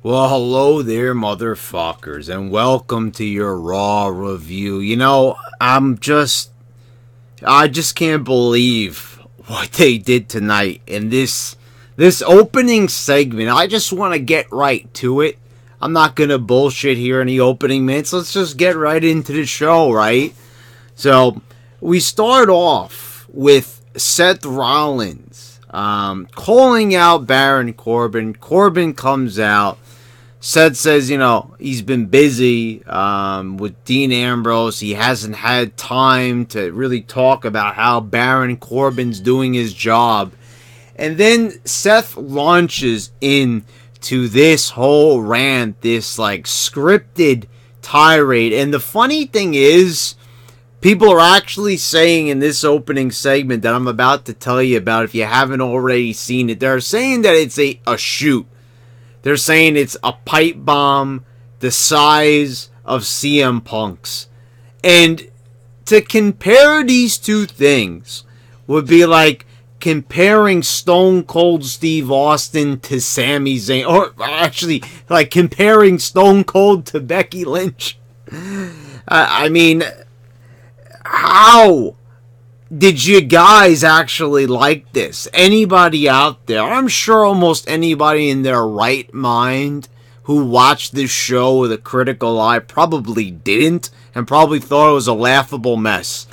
Well, hello there, motherfuckers, and welcome to your Raw review. I just can't believe what they did tonight in this opening segment. I just want to get right to it. I'm not gonna bullshit here in the opening minutes. Let's just get right into the show, right? So we start off with Seth Rollins calling out Baron Corbin. Corbin comes out. Seth says, he's been busy with Dean Ambrose. He hasn't had time to really talk about how Baron Corbin's doing his job. And then Seth launches into this whole rant, this scripted tirade. And the funny thing is, people are actually saying in this opening segment that I'm about to tell you about, if you haven't already seen it, they're saying that it's a shoot. They're saying it's a pipe bomb the size of CM Punk's. And to compare these two things would be like comparing Stone Cold Steve Austin to Sami Zayn. Or actually, like comparing Stone Cold to Becky Lynch. I mean, how did you guys actually like this? Anybody out there? I'm sure almost anybody in their right mind who watched this show with a critical eye probably didn't and probably thought it was a laughable mess.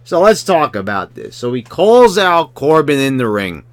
So let's talk about this. So he calls out Corbin in the ring.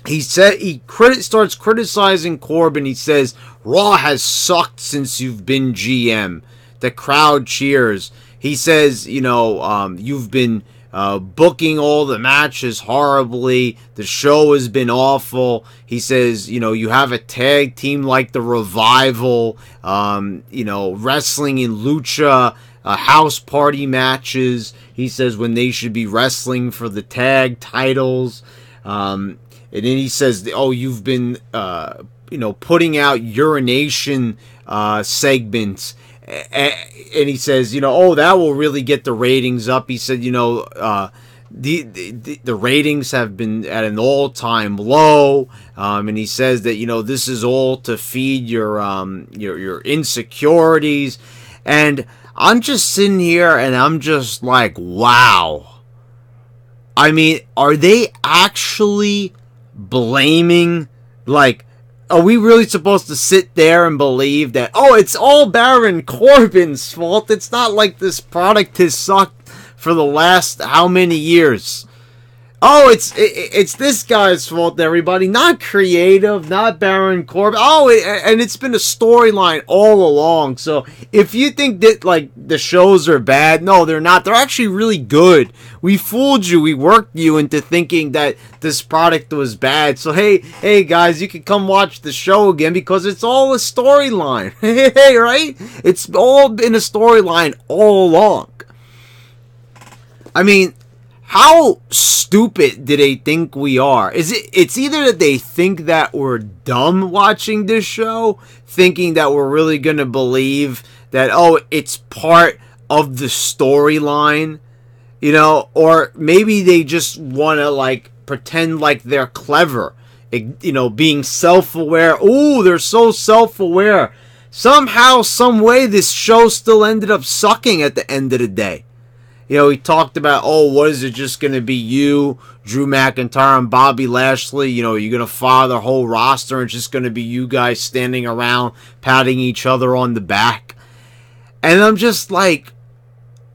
He starts criticizing Corbin. He says, Raw has sucked since you've been GM. The crowd cheers. He says, you've been booking all the matches horribly. The show has been awful. He says, you have a tag team like the Revival, wrestling in lucha, house party matches. He says when they should be wrestling for the tag titles. And then he says, you've been, putting out urination segments. And he says, that will really get the ratings up. He said, the ratings have been at an all-time low. And he says that, this is all to feed your insecurities. And I'm just sitting here and I'm just like, wow. I mean, are they actually blaming, are we really supposed to sit there and believe that, it's all Baron Corbin's fault? It's not like this product has sucked for the last how many years? It's this guy's fault, everybody. Not creative, not Baron Corbin. And it's been a storyline all along. So if you think that, the shows are bad, no, they're not. They're actually really good. We fooled you. We worked you into thinking that this product was bad. So, hey, guys, you can come watch the show again because it's all a storyline. Hey, right? It's all been a storyline all along. I mean, how stupid do they think we are? It's either that they think that we're dumb watching this show, thinking that we're really going to believe that, it's part of the storyline, or maybe they just want to, pretend like they're clever, being self-aware. Ooh, they're so self-aware. Somehow, some way, this show still ended up sucking at the end of the day. He talked about, what is it just going to be you, Drew McIntyre, and Bobby Lashley? You're going to fire the whole roster and it's just going to be you guys standing around patting each other on the back. And I'm just like,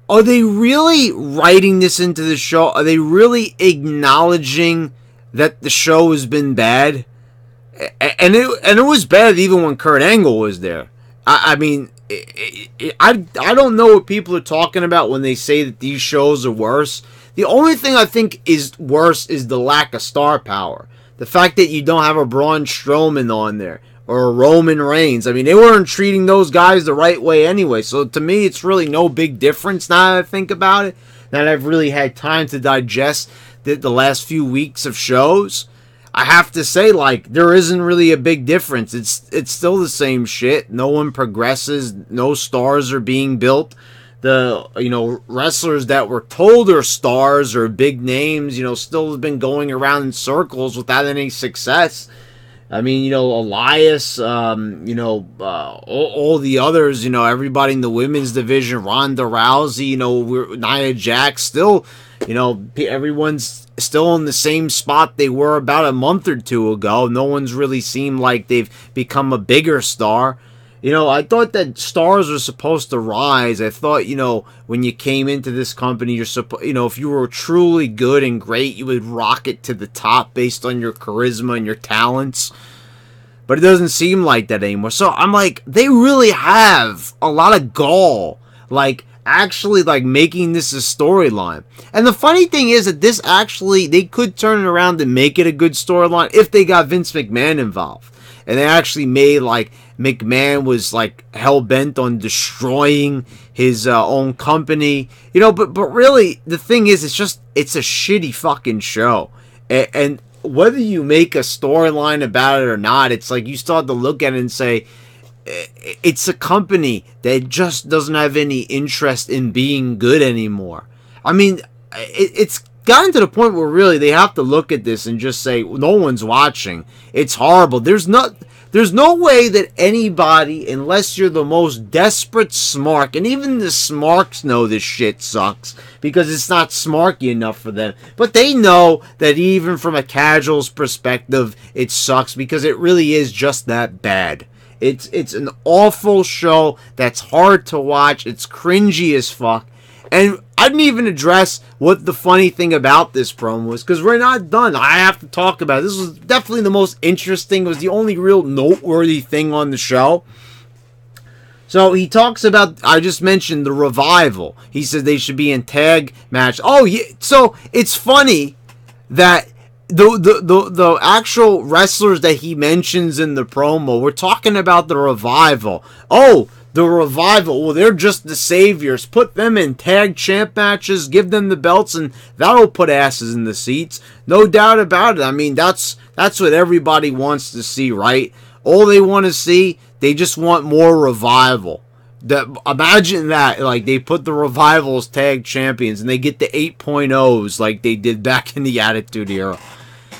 are they really writing this into the show? Are they really acknowledging that the show has been bad? And it was bad even when Kurt Angle was there. I mean, I don't know what people are talking about when they say that these shows are worse. The only thing I think is worse is the lack of star power. The fact that you don't have a Braun Strowman on there or a Roman Reigns. I mean, they weren't treating those guys the right way anyway. So to me, it's really no big difference now that I think about it. Now that I've really had time to digest the last few weeks of shows. I have to say, there isn't really a big difference. It's still the same shit. No one progresses. No stars are being built. The, wrestlers that were told are stars or big names, still have been going around in circles without any success. I mean, Elias, all the others, everybody in the women's division, Ronda Rousey, Nia Jax, still, everyone's still in the same spot they were about a month or two ago. No one's really seemed like they've become a bigger star. I thought that stars were supposed to rise. I thought, when you came into this company, you're if you were truly good and great, you would rocket to the top based on your charisma and your talents. But it doesn't seem like that anymore. So I'm like, they really have a lot of gall, actually making this a storyline. And the funny thing is that this actually, they could turn it around and make it a good storyline if they got Vince McMahon involved. And they actually made McMahon was hell-bent on destroying his own company. But really, the thing is, it's a shitty fucking show. And whether you make a storyline about it or not, it's you still have to look at it and say, it's a company that just doesn't have any interest in being good anymore. I mean, it's gotten to the point where really they have to look at this and just say, no one's watching. It's horrible. There's no way that anybody, unless you're the most desperate smark, and even the smarks know this shit sucks because it's not smarky enough for them. But they know that even from a casual's perspective, it sucks because it really is just that bad. It's an awful show that's hard to watch. It's cringy as fuck. And I didn't even address what the funny thing about this promo was, because we're not done. I have to talk about it. This was definitely the most interesting. It was the only real noteworthy thing on the show. So he talks about, I just mentioned the Revival. He says they should be in tag match. Oh, yeah. So it's funny that the actual wrestlers that he mentions in the promo, we're talking about the Revival. Oh, the Revival, well, they're just the saviors. Put them in tag champ matches, give them the belts, and that'll put asses in the seats. No doubt about it. I mean, that's what everybody wants to see, right? All they want to see, they just want more Revival. Imagine that, they put the Revival as tag champions, and they get the 8.0s like they did back in the Attitude Era.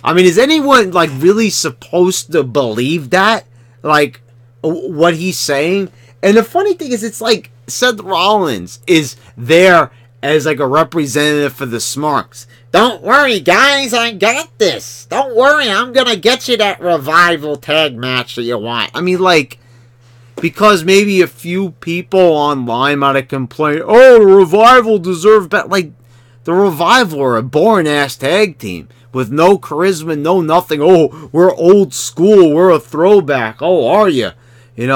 I mean, is anyone, really supposed to believe that? What he's saying? And the funny thing is, it's Seth Rollins is there as a representative for the Smarks. Don't worry, guys, I got this. Don't worry, I'm going to get you that Revival tag match that you want. I mean, because maybe a few people online might have complained, oh, the Revival deserve better. The Revival are a boring-ass tag team with no charisma, no nothing. Oh, we're old school, we're a throwback. Oh, are you? And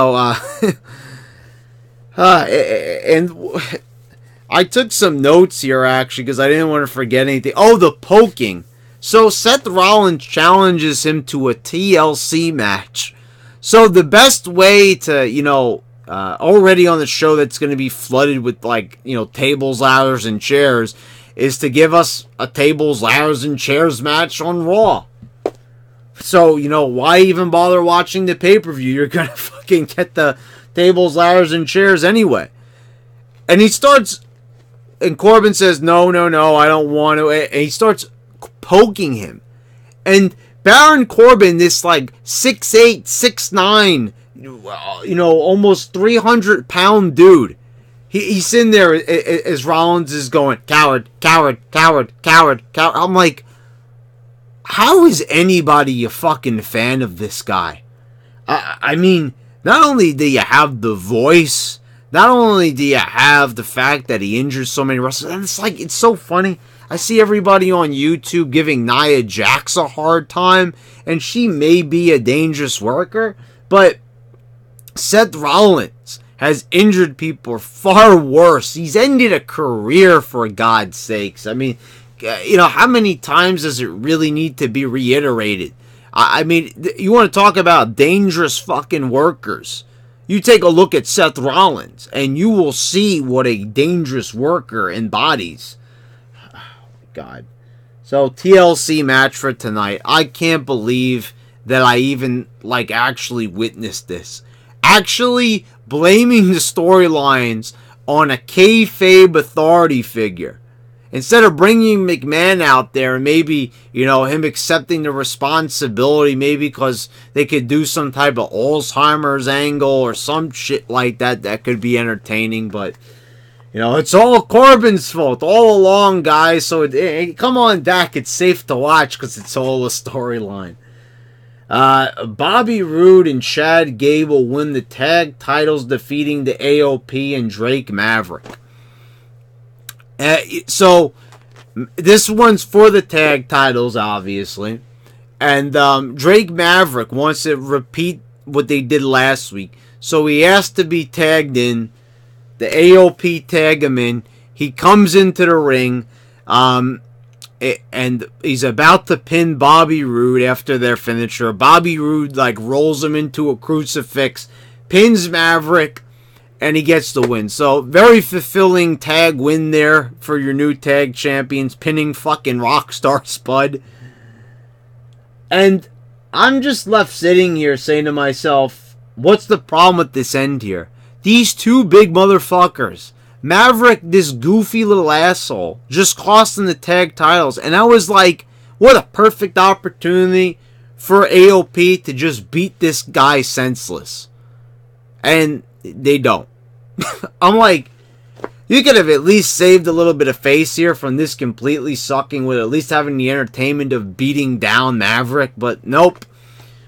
I took some notes here, actually, because I didn't want to forget anything. Oh, the poking. So Seth Rollins challenges him to a TLC match. So the best way to, already on the show that's going to be flooded with, tables, ladders, and chairs, is to give us a tables, ladders, and chairs match on Raw. So, why even bother watching the pay-per-view? You're going to fucking get the tables, ladders, and chairs anyway. And he starts, and Corbin says, no, I don't want to. And he starts poking him. And Baron Corbin, this 6'8", 6'9", almost 300-pound dude, he's sitting there as Rollins is going, coward, coward, coward, coward, coward. I'm like, how is anybody a fucking fan of this guy? I mean, not only do you have the voice, not only do you have the fact that he injures so many wrestlers, and it's so funny. I see everybody on YouTube giving Nia Jax a hard time, and she may be a dangerous worker, but Seth Rollins has injured people far worse. He's ended a career, for God's sakes. I mean, how many times does it really need to be reiterated? I mean, you want to talk about dangerous fucking workers. You take a look at Seth Rollins, and you will see what a dangerous worker embodies. Oh, my God. So, TLC match for tonight. I can't believe that I even, actually witnessed this. Actually blaming the storylines on a kayfabe authority figure. Instead of bringing McMahon out there and maybe, you know, him accepting the responsibility, maybe because they could do some type of Alzheimer's angle or some shit like that that could be entertaining. But, you know, it's all Corbin's fault all along, guys. So, come on, Dak. It's safe to watch because it's all a storyline. Bobby Roode and Chad Gable win the tag titles, defeating the AOP and Drake Maverick. So, this one's for the tag titles, obviously. And Drake Maverick wants to repeat what they did last week. So, he asked to be tagged in. The AOP tag him in. He comes into the ring. And he's about to pin Bobby Roode after their finisher. Bobby Roode, like, rolls him into a crucifix. Pins Maverick. And he gets the win. So, very fulfilling tag win there for your new tag champions. Pinning fucking Rockstar Spud. And I'm just left sitting here saying to myself, what's the problem with this end here? These two big motherfuckers. Maverick, this goofy little asshole, just cost them the tag titles. And I was like, what a perfect opportunity for AOP to just beat this guy senseless. And they don't. I'm like, you could have at least saved a little bit of face here from this completely sucking with at least having the entertainment of beating down Maverick. But nope.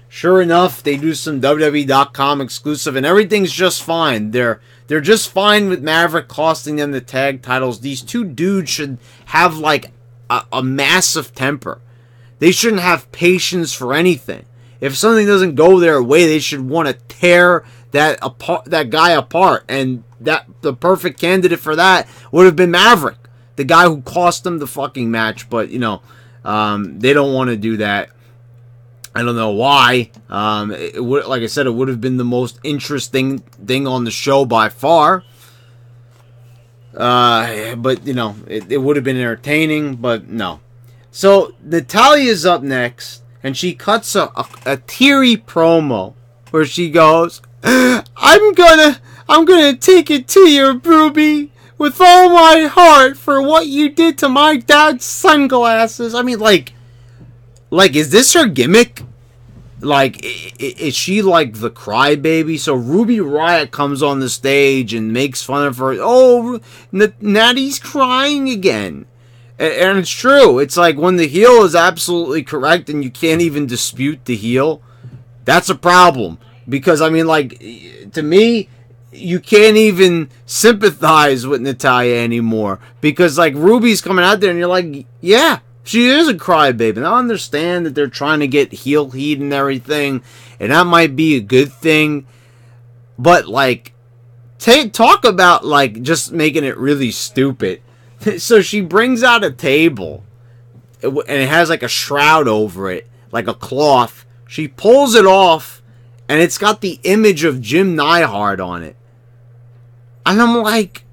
Sure enough, they do some WWE.com exclusive and everything's just fine. They're just fine with Maverick costing them the tag titles. These two dudes should have like a massive temper. They shouldn't have patience for anything. If something doesn't go their way, they should want to tear that guy apart, and the perfect candidate for that would have been Maverick, the guy who cost them the fucking match. But you know, they don't want to do that. I don't know why. Like I said, it would have been the most interesting thing on the show by far. But you know, it would have been entertaining. But no. So Natalia's up next, and she cuts a teary promo where she goes, I'm gonna take it to you, Ruby, with all my heart for what you did to my dad's sunglasses. I mean, like, is this her gimmick? Like, is she like the crybaby? So Ruby Riott comes on the stage and makes fun of her. Oh, Natty's crying again. And it's true. It's like when the heel is absolutely correct and you can't even dispute the heel, that's a problem. Because, I mean, like, to me, you can't even sympathize with Natalya anymore. Because, like, Ruby's coming out there and you're like, yeah, she is a crybaby. And I understand that they're trying to get heel heat and everything. And that might be a good thing. But, like, talk about, like, just making it really stupid. So she brings out a table. And it has, like, a shroud over it. Like a cloth. She pulls it off. And it's got the image of Jim Neidhart on it. And I'm like,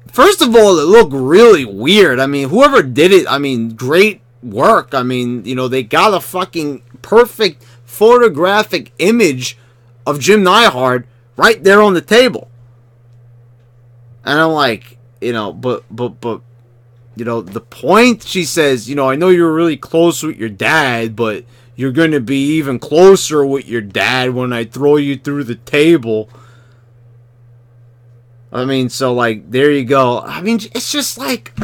first of all, it looked really weird. I mean, whoever did it, I mean, great work. I mean, you know, they got a fucking perfect photographic image of Jim Neidhart right there on the table. And I'm like, you know, but, you know, the point, she says, you know, I know you're really close with your dad, but you're going to be even closer with your dad when I throw you through the table. I mean, so, like, there you go. I mean, it's just like,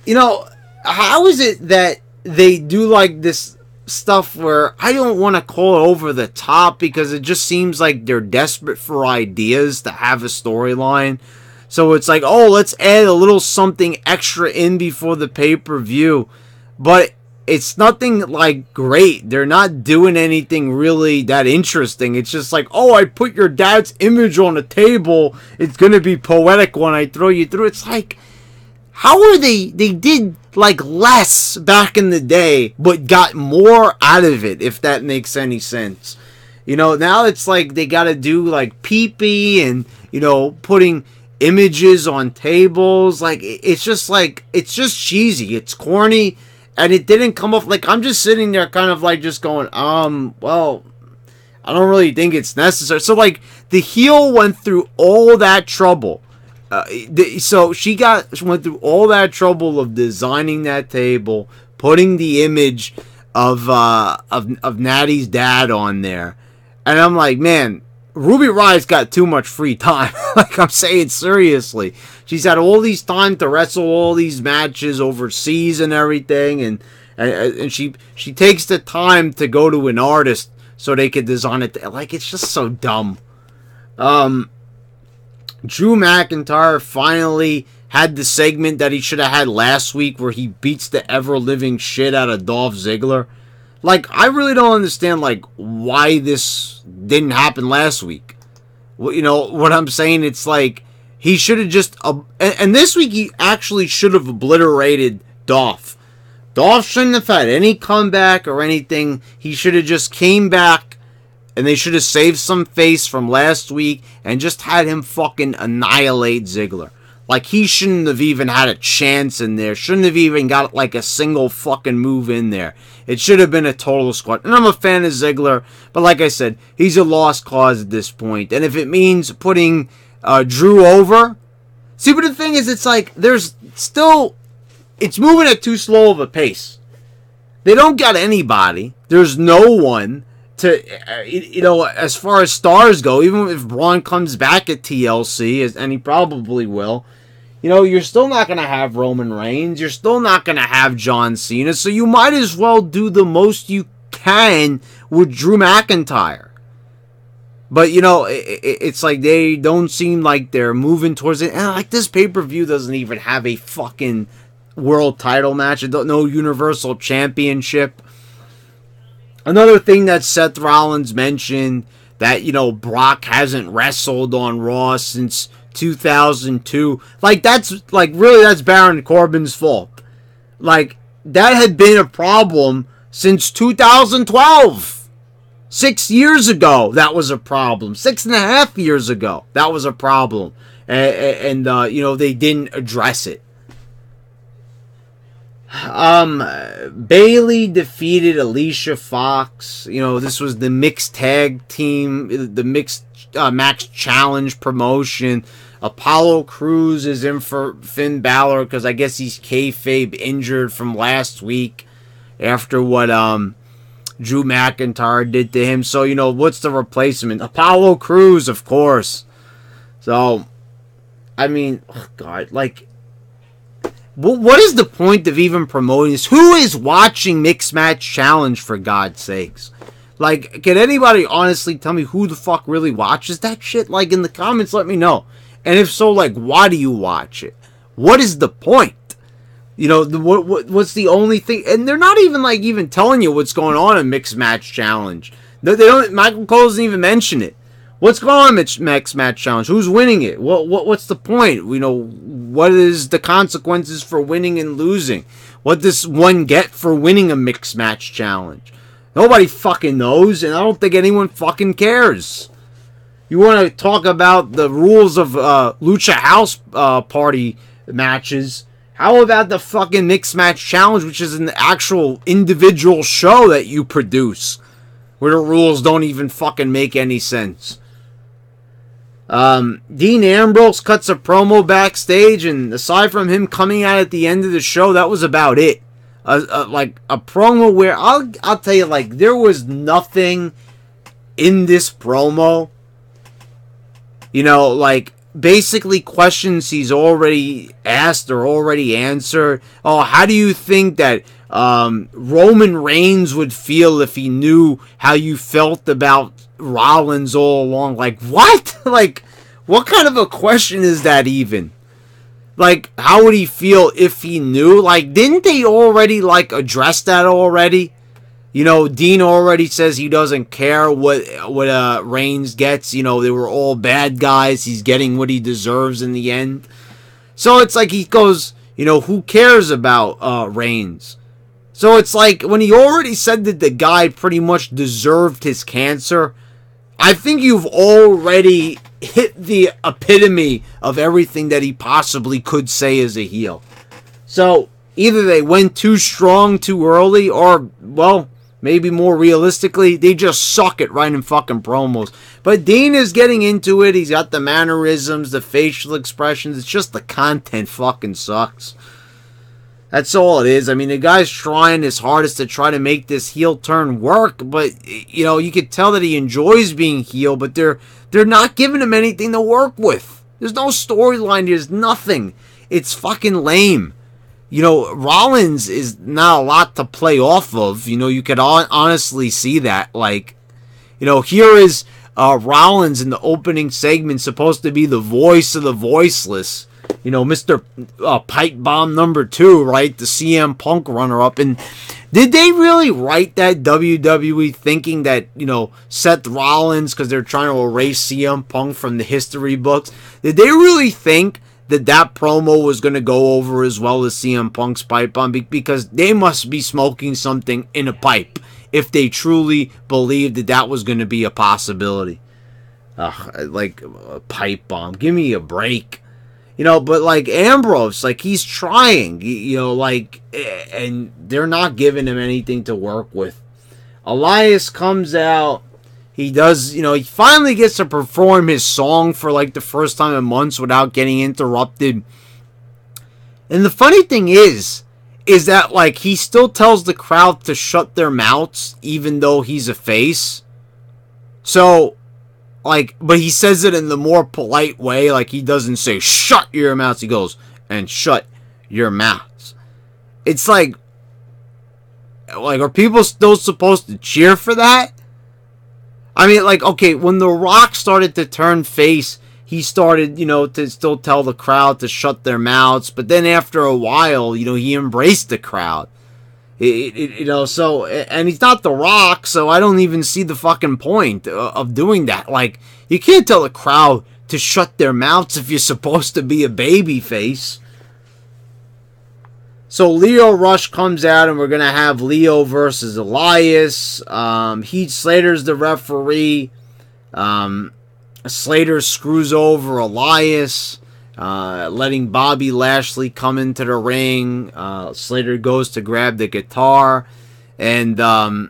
you know, how is it that they do, like, this stuff where I don't want to call it over the top because it just seems like they're desperate for ideas to have a storyline. So it's like, oh, let's add a little something extra in before the pay-per-view. But it's nothing, like, great. They're not doing anything really that interesting. It's just like, oh, I put your dad's image on a table. It's going to be poetic when I throw you through. It's like, how are they did, like, less back in the day, but got more out of it, if that makes any sense. You know, now it's like they got to do, like, pee-pee and, you know, putting images on tables. Like, it's just cheesy. It's corny. And it didn't come off, like, I'm just sitting there kind of, like, just going, well, I don't really think it's necessary. So, like, the heel went through all that trouble So she went through all that trouble of designing that table, putting the image of Natty's dad on there, and I'm like, man, Ruby Riot's got too much free time. Like, I'm saying seriously, she's had all these time to wrestle all these matches overseas and everything, and she takes the time to go to an artist so they could design it. Like, it's just so dumb. Drew McIntyre finally had the segment that he should have had last week where he beats the ever-living shit out of Dolph Ziggler. Like, I really don't understand, like, why this didn't happen last week. Well, you know what I'm saying? It's like, he should have just... and this week, he actually should have obliterated Dolph. Dolph shouldn't have had any comeback or anything. He should have just came back, and they should have saved some face from last week and just had him fucking annihilate Ziggler. Like, he shouldn't have even had a chance in there. Shouldn't have even got, like, a single fucking move in there. It should have been a total squat. And I'm a fan of Ziggler, but like I said, he's a lost cause at this point. And if it means putting Drew over... See, but the thing is, it's like, there's still... It's moving at too slow of a pace. They don't got anybody. There's no one to... you know, as far as stars go, even if Braun comes back at TLC, and he probably will... You know, you're still not going to have Roman Reigns. You're still not going to have John Cena. So you might as well do the most you can with Drew McIntyre. But, you know, it's like they don't seem like they're moving towards it. And, like, this pay-per-view doesn't even have a fucking world title match. No Universal Championship. Another thing that Seth Rollins mentioned, that, you know, Brock hasn't wrestled on Raw since 2002. Like, that's, like, really, that's Baron Corbin's fault. Like, that had been a problem since 2012. 6 years ago, that was a problem. 6.5 years ago, that was a problem. And you know, they didn't address it. Bayley defeated Alicia Fox. You know, this was the mixed tag team, the mixed Max Challenge promotion. Apollo Crews is in for Finn Balor because I guess he's kayfabe injured from last week after what Drew McIntyre did to him. So, you know, what's the replacement? Apollo Crews, of course. So, I mean, oh God, like, what is the point of even promoting this? Who is watching Mixed Match Challenge, for God's sakes? Like, can anybody honestly tell me who the fuck really watches that shit? Like, in the comments, let me know. And if so, like, why do you watch it? What is the point? You know, what's the only thing? And they're not even, like, even telling you what's going on in Mixed Match Challenge. They don't. Michael Cole doesn't even mention it. What's going on in Mixed Match Challenge? Who's winning it? What's the point? You know, what is the consequences for winning and losing? What does one get for winning a Mixed Match Challenge? Nobody fucking knows, and I don't think anyone fucking cares. You want to talk about the rules of Lucha House Party matches? How about the fucking Mixed Match Challenge, which is an actual individual show that you produce, where the rules don't even fucking make any sense? Dean Ambrose cuts a promo backstage, and aside from him coming out at the end of the show, that was about it. Like a promo where I'll tell you, like, there was nothing in this promo. You know, like, basically questions he's already asked or already answered. Oh, how do you think that Roman Reigns would feel if he knew how you felt about Rollins all along? Like, what? Like, what kind of a question is that even? Like, how would he feel if he knew? Like, didn't they already, like, address that already? You know, Dean already says he doesn't care what Reigns gets. You know, they were all bad guys. He's getting what he deserves in the end. So it's like he goes, you know, who cares about Reigns? So it's like when he already said that the guy pretty much deserved his cancer, I think you've already hit the epitome of everything that he possibly could say as a heel. So either they went too strong too early, or, well, maybe more realistically, they just suck at writing fucking promos. But Dean is getting into it. He's got the mannerisms, the facial expressions. It's just the content fucking sucks. That's all it is. I mean, the guy's trying his hardest to try to make this heel turn work, but, you know, you could tell that he enjoys being heel, but they're not giving him anything to work with. There's no storyline. There's nothing. It's fucking lame. You know, Rollins is not a lot to play off of. You know, you could honestly see that. Like, you know, here is Rollins in the opening segment supposed to be the voice of the voiceless. You know, Mr. Pipe Bomb number 2, right? The CM Punk runner-up. And did they really write that WWE thinking that, you know, Seth Rollins, because they're trying to erase CM Punk from the history books, did they really think that that promo was going to go over as well as CM Punk's pipe bomb? Because they must be smoking something in a pipe if they truly believed that that was going to be a possibility. Like a pipe bomb. Give me a break. You know, but like Ambrose, like he's trying, you know, like, and they're not giving him anything to work with. Elias comes out. He does, you know, he finally gets to perform his song for like the first time in months without getting interrupted. And the funny thing is that like he still tells the crowd to shut their mouths even though he's a face. So, like, but he says it in the more polite way. Like, he doesn't say, shut your mouths. He goes, and shut your mouths. It's like, are people still supposed to cheer for that? I mean, like, okay, when The Rock started to turn face, he started, you know, to still tell the crowd to shut their mouths. But then after a while, you know, he embraced the crowd. You know, so, and he's not The Rock, so I don't even see the fucking point of doing that. Like, you can't tell the crowd to shut their mouths if you're supposed to be a baby face. So Lio Rush comes out, and we're going to have Lio versus Elias. Heath Slater's the referee. Slater screws over Elias. Letting Bobby Lashley come into the ring. Slater goes to grab the guitar, and who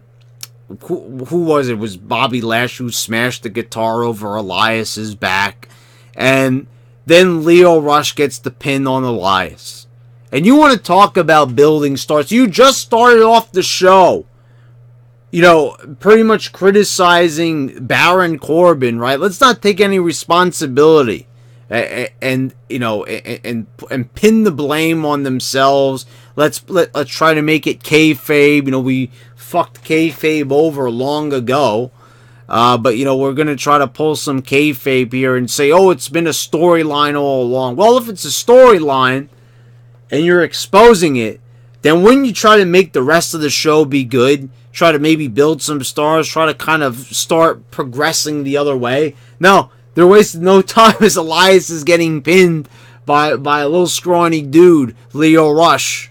was it? It was Bobby Lashley who smashed the guitar over Elias's back, and then Lio Rush gets the pin on Elias. And you want to talk about building starts? You just started off the show, you know, pretty much criticizing Baron Corbin, right? Let's not take any responsibility. And you know, and pin the blame on themselves. Let's try to make it kayfabe. You know, we fucked kayfabe over long ago, but you know, we're gonna try to pull some kayfabe here and say, oh, it's been a storyline all along. Well, if it's a storyline and you're exposing it, then when you try to make the rest of the show be good, try to maybe build some stars, try to kind of start progressing the other way. No. They're wasting no time as Elias is getting pinned by a little scrawny dude, Lio Rush.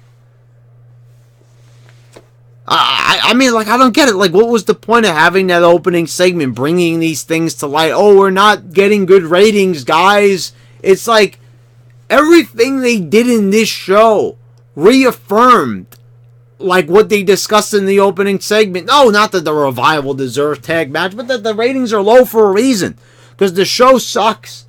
I mean, like, I don't get it. Like, what was the point of having that opening segment, bringing these things to light? Oh, we're not getting good ratings, guys. It's like everything they did in this show reaffirmed, like, what they discussed in the opening segment. No, not that the Revival deserves tag match, but that the ratings are low for a reason. Because the show sucks.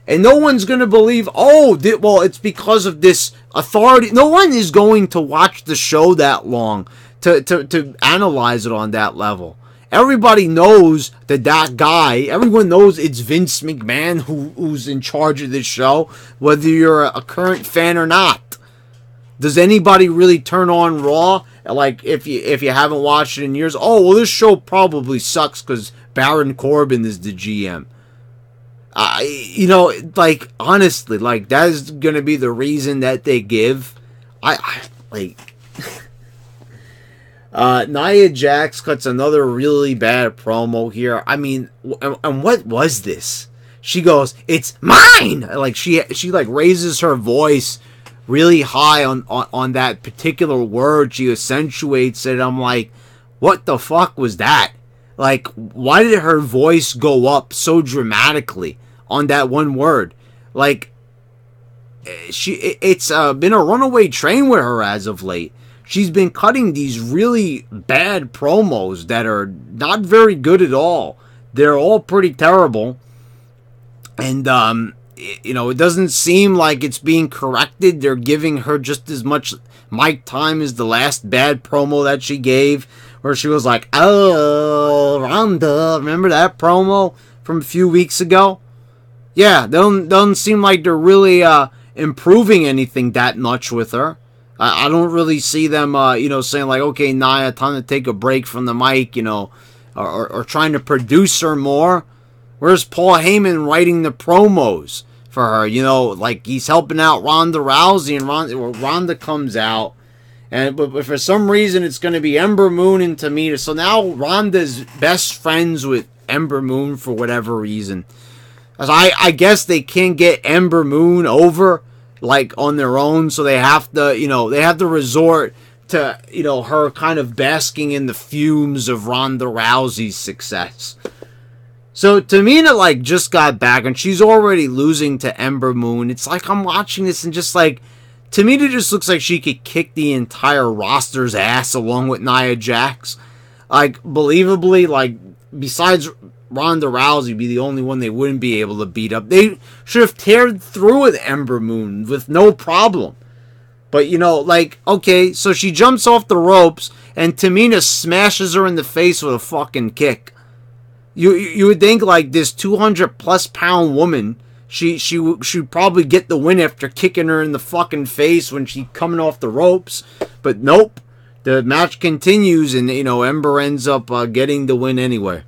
And no one's going to believe, oh, well, it's because of this authority. No one is going to watch the show that long to analyze it on that level. Everybody knows that guy, everyone knows it's Vince McMahon who's in charge of this show, whether you're a current fan or not. Does anybody really turn on Raw? Like, if you haven't watched it in years, oh, well, this show probably sucks because Baron Corbin is the GM. You know, like, honestly, like, that is going to be the reason that they give. Nia Jax cuts another really bad promo here. I mean, and what was this? She goes, it's mine! Like, she like, raises her voice really high on that particular word. She accentuates it. I'm like, what the fuck was that? Like, why did her voice go up so dramatically on that one word? Like, it's been a runaway train with her as of late. she's been cutting these really bad promos that are not very good at all. They're all pretty terrible. And, you know, it doesn't seem like it's being corrected. They're giving her just as much mic time as the last bad promo that she gave, where she was like, "Oh, Ronda," remember that promo from a few weeks ago? Yeah, doesn't seem like they're really improving anything that much with her. I don't really see them, you know, saying like, "Okay, Nia, time to take a break from the mic," you know, or trying to produce her more. Where's Paul Heyman writing the promos for her? You know, like he's helping out Ronda Rousey, and Ronda comes out, but for some reason it's going to be Ember Moon and Tamina. So now Ronda's best friends with Ember Moon for whatever reason. As I guess they can't get Ember Moon over like on their own, so they have to, you know, they have to resort to, you know, her kind of basking in the fumes of Ronda Rousey's success. So Tamina like just got back and she's already losing to Ember Moon. It's like I'm watching this and just like Tamina just looks like she could kick the entire roster's ass along with Nia Jax. Like believably, like besides Ronda Rousey be the only one they wouldn't be able to beat up. They should have teared through with Ember Moon with no problem. But you know, like, okay, so she jumps off the ropes and Tamina smashes her in the face with a fucking kick. You would think like this 200+ pound woman, she'd probably get the win after kicking her in the fucking face when she's coming off the ropes, but nope. The match continues, and you know Ember ends up getting the win anyway.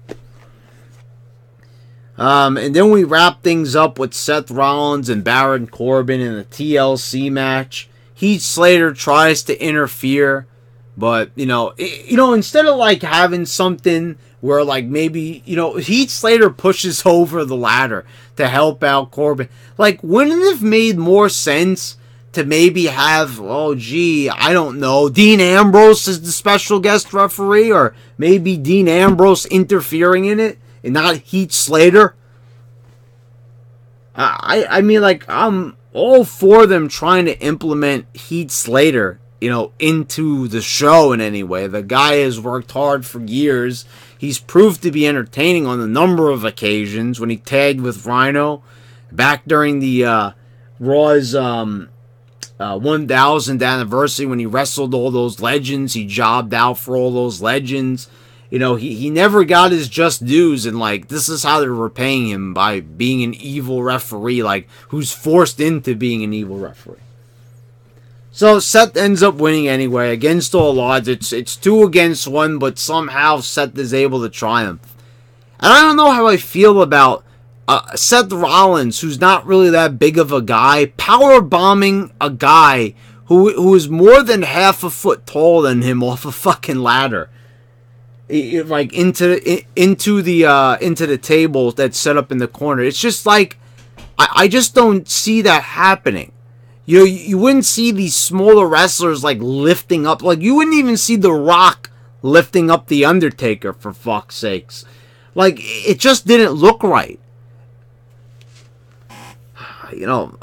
And then we wrap things up with Seth Rollins and Baron Corbin in a TLC match. Heath Slater tries to interfere, but you know, instead of like having something where like maybe, you know, Heath Slater pushes over the ladder to help out Corbin. Like, wouldn't it have made more sense to maybe have, oh gee, I don't know, Dean Ambrose as the special guest referee, or maybe Dean Ambrose interfering in it and not Heath Slater? I mean, like, I'm all for them trying to implement Heath Slater, you know, into the show in any way. The guy has worked hard for years. He's proved to be entertaining on a number of occasions when he tagged with Rhino back during the Raw's 1000th anniversary when he wrestled all those legends. He jobbed out for all those legends. You know, he never got his just dues, and like this is how they're repaying him, by being an evil referee, like who's forced into being an evil referee. So Seth ends up winning anyway, against all odds. It's 2 against 1, but somehow Seth is able to triumph. And I don't know how I feel about Seth Rollins, who's not really that big of a guy, power bombing a guy who is more than half a foot taller than him off a fucking ladder, like into the table that's set up in the corner. It's just like I just don't see that happening. You wouldn't see these smaller wrestlers like lifting up. Like you wouldn't even see The Rock lifting up The Undertaker, for fuck's sakes. Like it just didn't look right. You know,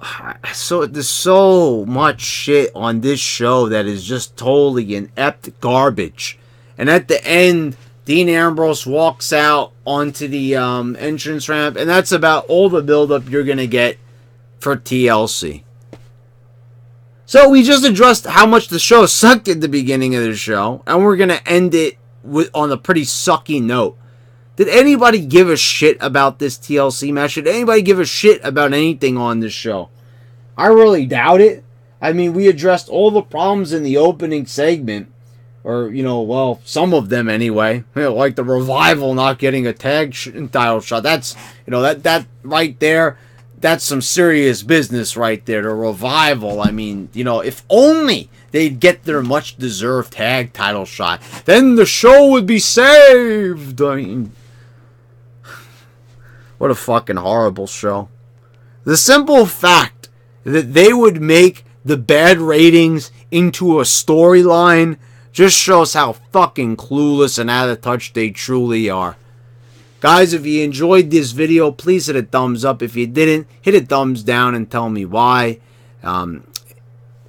so there's so much shit on this show that is just totally inept garbage. And at the end, Dean Ambrose walks out onto the entrance ramp, and that's about all the build-up you're gonna get for TLC. So we just addressed how much the show sucked at the beginning of the show, and we're going to end it on a pretty sucky note. Did anybody give a shit about this TLC match? Did anybody give a shit about anything on this show? I really doubt it. I mean, we addressed all the problems in the opening segment, or, you know, well, some of them anyway. You know, like the Revival not getting a tag title shot. That's, you know, that right there, that's some serious business right there. The Revival, I mean, you know, if only they'd get their much-deserved tag title shot, then the show would be saved. I mean, what a fucking horrible show. The simple fact that they would make the bad ratings into a storyline just shows how fucking clueless and out of touch they truly are. Guys, if you enjoyed this video, please hit a thumbs up. If you didn't, hit a thumbs down and tell me why.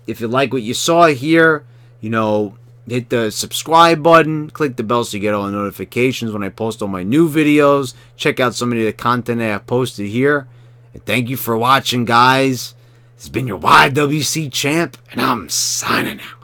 If you like what you saw here, you know, hit the subscribe button, click the bell so you get all the notifications when I post all my new videos. Check out some of the content I have posted here. And thank you for watching, guys. This has been your YWC champ, and I'm signing out.